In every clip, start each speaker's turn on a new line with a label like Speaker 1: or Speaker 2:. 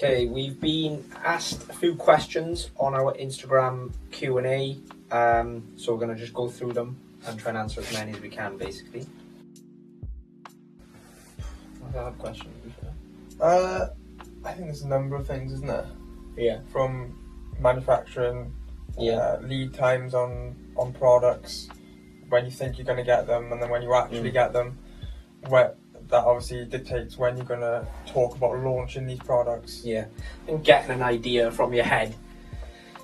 Speaker 1: Okay, we've been asked a few questions on our Instagram Q&A, so we're going to just go through them and try and answer as many as we can, basically. What's that question?
Speaker 2: I think there's a number of things, isn't there?
Speaker 1: Yeah.
Speaker 2: From manufacturing,
Speaker 1: Yeah.
Speaker 2: lead times on products, when you think you're going to get them, and then when you actually get them, that obviously dictates when you're going to talk about launching these products.
Speaker 1: Yeah, and getting an idea from your head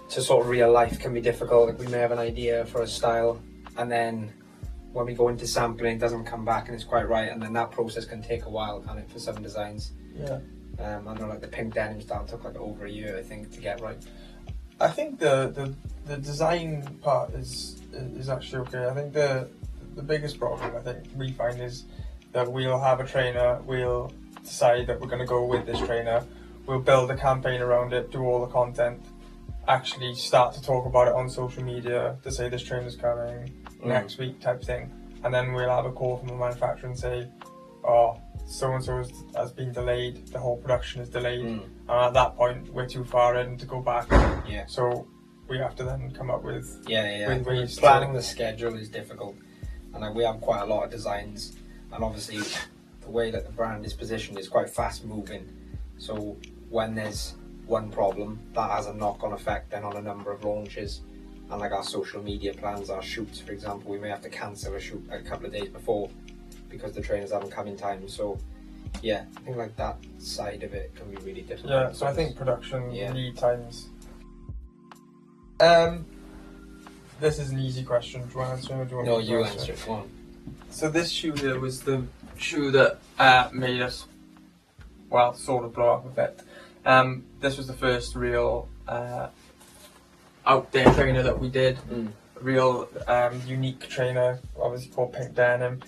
Speaker 1: to sort of real life can be difficult. Like, we may have an idea for a style, and then when we go into sampling, it doesn't come back and it's quite right, and then that process can take a while, can't it, for some designs?
Speaker 2: Yeah.
Speaker 1: I know, like the pink denim style took like over a year, I think, to get right.
Speaker 2: I think the design part is actually okay. I think the biggest problem I think we find is that we'll have a trainer, we'll decide that we're going to go with this trainer, we'll build a campaign around it, do all the content, actually start to talk about it on social media to say this trainer's coming next week type thing, and then we'll have a call from the manufacturer and say, oh, so-and-so has been delayed, the whole production is delayed, and at that point we're too far in to go back.
Speaker 1: Yeah.
Speaker 2: So we have to then come up with
Speaker 1: with
Speaker 2: ways
Speaker 1: planning the schedule is difficult, and like, we have quite a lot of designs, and obviously the way that the brand is positioned is quite fast moving, so when there's one problem, that has a knock-on effect then on a number of launches, and like our social media plans, our shoots for example, we may have to cancel a shoot a couple of days before because the trainers haven't come in time. So yeah, I think like that side of it can be really difficult.
Speaker 2: Yeah, so I think production lead times. This is an easy question. Do you want to answer it or do you want
Speaker 1: No,
Speaker 2: me to
Speaker 1: you
Speaker 2: answer
Speaker 1: answer it. Go on.
Speaker 2: So this shoe here was the shoe that made us, well, sort of blow up a bit. This was the first real out there trainer that we did. A real unique trainer, obviously called Pink Denim.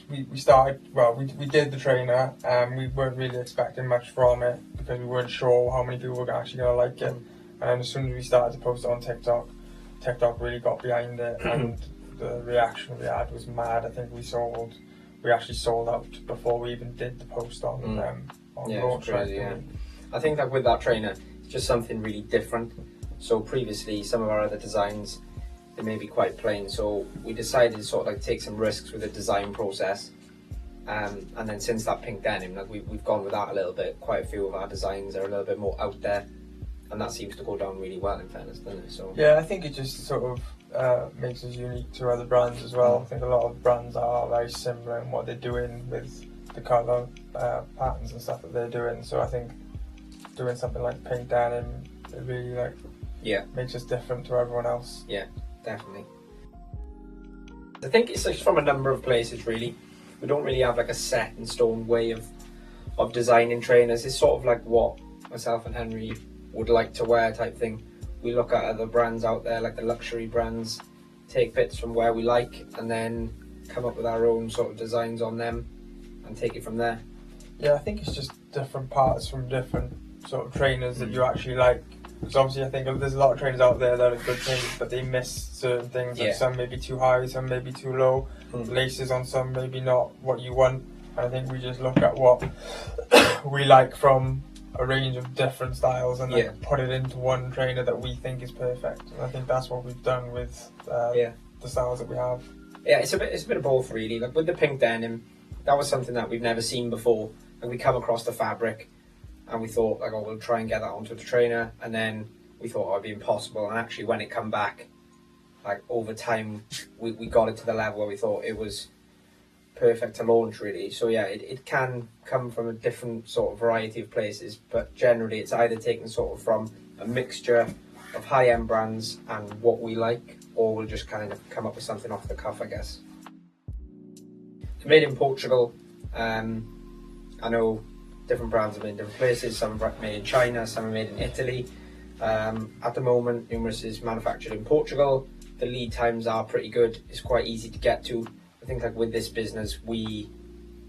Speaker 2: We started, well, we did the trainer, and we weren't really expecting much from it because we weren't sure how many people were actually going to like it. And as soon as we started to post it on TikTok really got behind it, and the reaction we had was mad. I think we actually sold out before we even did the post on launch.
Speaker 1: Crazy, yeah. I think that with that trainer, it's just something really different. So previously, some of our other designs, they may be quite plain. So we decided to sort of like take some risks with the design process. And then since that Pink Denim, like we've gone with that a little bit. Quite a few of our designs are a little bit more out there, and that seems to go down really well, in fairness, doesn't it? So
Speaker 2: yeah, I think it just sort of makes us unique to other brands as well. I think a lot of brands are very similar in what they're doing with the colour patterns and stuff that they're doing. So I think doing something like Pink Denim, it really makes us different to everyone else.
Speaker 1: Yeah, definitely. I think it's just from a number of places really. We don't really have like a set in stone way of designing trainers. It's sort of like what myself and Henry would like to wear type thing. We look at other brands out there, like the luxury brands, take bits from where we like, and then come up with our own sort of designs on them and take it from there.
Speaker 2: Yeah, I think it's just different parts from different sort of trainers that you actually like. Because obviously I think there's a lot of trainers out there that are good trainers, but they miss certain things. Like some may be too high, some may be too low. Laces on some maybe not what you want. And I think we just look at what we like from a range of different styles and then put it into one trainer that we think is perfect. And I think that's what we've done with the styles that we have.
Speaker 1: Yeah, it's a bit of both really. Like with the Pink Denim, that was something that we've never seen before, and we come across the fabric and we thought like, oh, we'll try and get that onto the trainer, and then we thought, oh, it'd be impossible. And actually when it come back, like over time we got it to the level where we thought it was perfect to launch really. So yeah, it can come from a different sort of variety of places, but generally it's either taken sort of from a mixture of high-end brands and what we like, or we'll just kind of come up with something off the cuff, I guess. It's made in Portugal. I know different brands are made in different places. Some are made in China, some are made in Italy. At the moment, Numerous is manufactured in Portugal. The lead times are pretty good. It's quite easy to get to. I think like with this business, we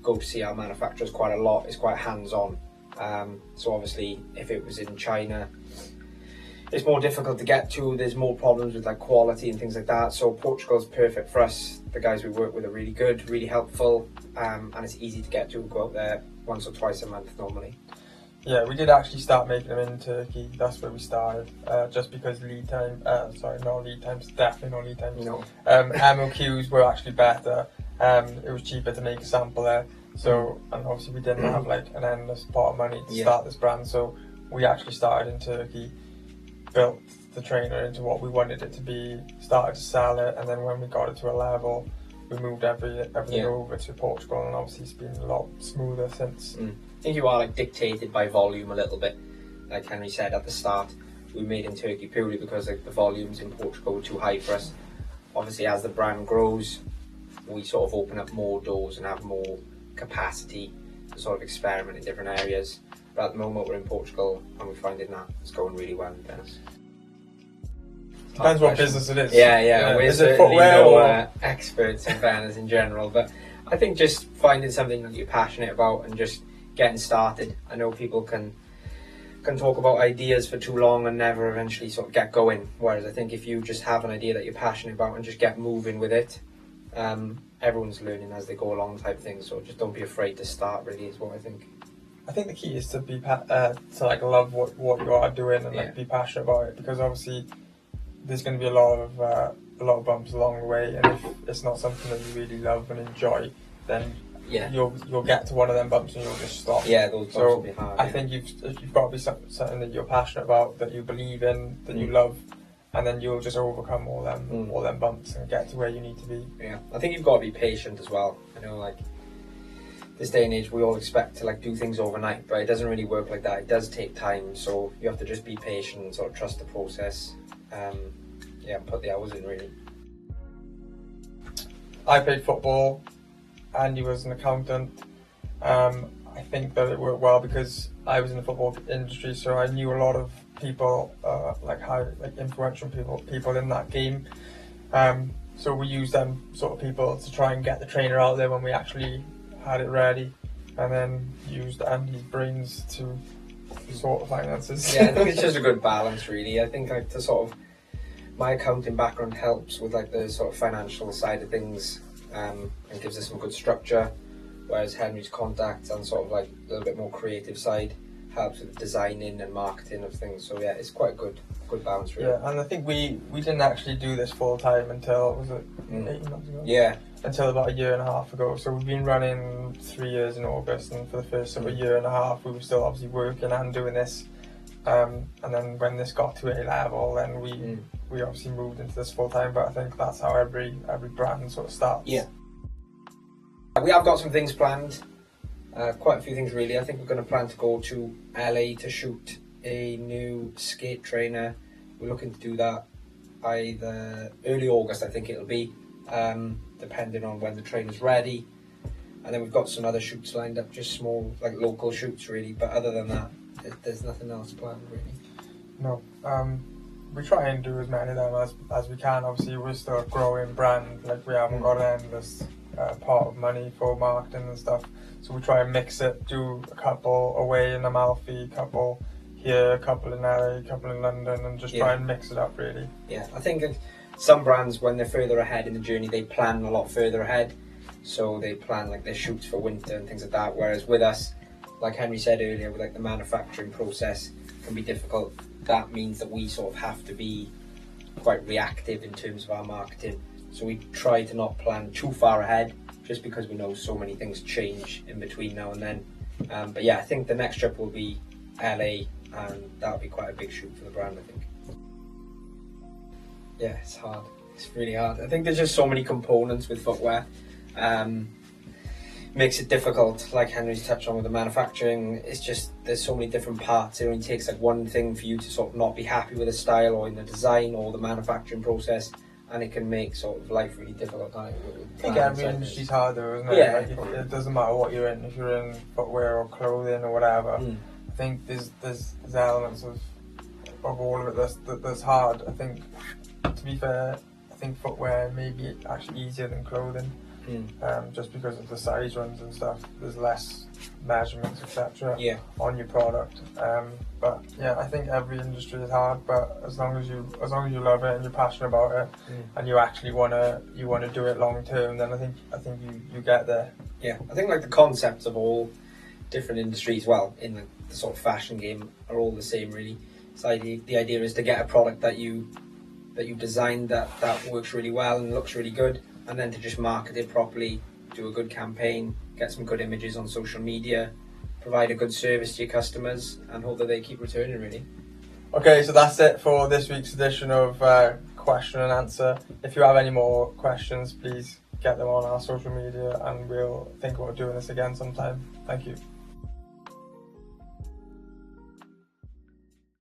Speaker 1: go to see our manufacturers quite a lot. It's quite hands-on. So obviously, if it was in China, it's more difficult to get to. There's more problems with like quality and things like that. So Portugal's perfect for us. The guys we work with are really good, really helpful, and it's easy to get to. Go out there once or twice a month normally.
Speaker 2: Yeah, we did actually start making them in Turkey. That's where we started. Just because lead time, not lead times, definitely not lead times.
Speaker 1: No.
Speaker 2: MOQs were actually better. It was cheaper to make a sample there. So, and obviously we didn't have like an endless pot of money to start this brand. So we actually started in Turkey, built the trainer into what we wanted it to be, started to sell it, and then when we got it to a level, we moved everything over to Portugal, and obviously it's been a lot smoother since.
Speaker 1: I think you are like dictated by volume a little bit. Like Henry said at the start, we made in Turkey purely because like the volumes in Portugal were too high for us. Obviously, as the brand grows, we sort of open up more doors and have more capacity to sort of experiment in different areas. But at the moment, we're in Portugal and we're finding that it's going really well in Venice.
Speaker 2: Depends what business it is.
Speaker 1: Yeah. We're
Speaker 2: Is it
Speaker 1: certainly
Speaker 2: footwear
Speaker 1: no experts in banners in general, but I think just finding something that you're passionate about and just getting started. I know people can talk about ideas for too long and never eventually sort of get going, whereas I think if you just have an idea that you're passionate about and just get moving with it, everyone's learning as they go along type thing, so just don't be afraid to start, really, is what I think.
Speaker 2: I think the key is to be to like love what you are doing and like be passionate about it, because obviously there's going to be a lot of bumps along the way, and if it's not something that you really love and enjoy, then you'll get to one of them bumps and you'll just stop.
Speaker 1: Yeah, those bumps will be hard.
Speaker 2: I think you've got to be something that you're passionate about, that you believe in, that you love, and then you'll just overcome all them bumps and get to where you need to be.
Speaker 1: Yeah, I think you've got to be patient as well. I know, like, this day and age we all expect to like do things overnight, but it doesn't really work like that. It does take time, so you have to just be patient and sort of trust the process. Put the hours in, really.
Speaker 2: I played football, Andy was an accountant. I think that it worked well because I was in the football industry, so I knew a lot of people, like influential people in that game. So we used them sort of people to try and get the trainer out there when we actually had it ready, and then used Andy's brains to sort the finances.
Speaker 1: Yeah, I think it's just a good balance, really. I think like to sort of, my accounting background helps with like the sort of financial side of things, and gives us some good structure, whereas Henry's contacts and sort of like a little bit more creative side helps with the designing and marketing of things. So yeah, it's quite a good balance, really.
Speaker 2: Yeah, and I think we didn't actually do this full time until, was it 18 months ago?
Speaker 1: Yeah.
Speaker 2: Until about a year and a half ago. So we've been running 3 years in August, and for the first sort of year and a half we were still obviously working and doing this. And then when this got to A level, then we obviously moved into this full time. But I think that's how every brand sort of starts.
Speaker 1: Yeah. We have got some things planned, quite a few things really. I think we're going to plan to go to LA to shoot a new skate trainer. We're looking to do that either early August, I think it'll be, depending on when the trainer's ready. And then we've got some other shoots lined up, just small, like local shoots really. But other than that, there's nothing else planned really.
Speaker 2: No. We try and do as many of them as we can. Obviously, we're still a growing brand. Like, we haven't got an endless pot of money for marketing and stuff. So we try and mix it, do a couple away in Amalfi, a couple here, a couple in LA, a couple in London, and just try and mix it up, really.
Speaker 1: Yeah, I think some brands, when they're further ahead in the journey, they plan a lot further ahead. So they plan like their shoots for winter and things like that. Whereas with us, like Henry said earlier, with like the manufacturing process can be difficult. That means that we sort of have to be quite reactive in terms of our marketing. So we try to not plan too far ahead, just because we know so many things change in between now and then. But yeah, I think the next trip will be LA, and that'll be quite a big shoot for the brand, I think. Yeah, it's hard. It's really hard. I think there's just so many components with footwear. Makes it difficult, like Henry's touched on with the manufacturing. It's just, there's so many different parts. It only takes like one thing for you to sort of not be happy with the style or in the design or the manufacturing process, and it can make sort of life really difficult.
Speaker 2: I think every industry's hard though, isn't it?
Speaker 1: Yeah.
Speaker 2: Like, it doesn't matter what you're in. If you're in footwear or clothing or whatever, I think there's elements of all of it that's hard. I think, to be fair, I think footwear may be actually easier than clothing. Just because of the size runs and stuff, there's less measurements, etc. On your product. But yeah, I think every industry is hard. But as long as you love it and you're passionate about it, and you actually wanna do it long term, then I think you get there.
Speaker 1: Yeah, I think like the concepts of all different industries, well, in the sort of fashion game, are all the same really. So the idea is to get a product that you designed that works really well and looks really good, and then to just market it properly, do a good campaign, get some good images on social media, provide a good service to your customers, and hope that they keep returning really.
Speaker 2: Okay, so that's it for this week's edition of Question and Answer. If you have any more questions, please get them on our social media, and we'll think about doing this again sometime. Thank you.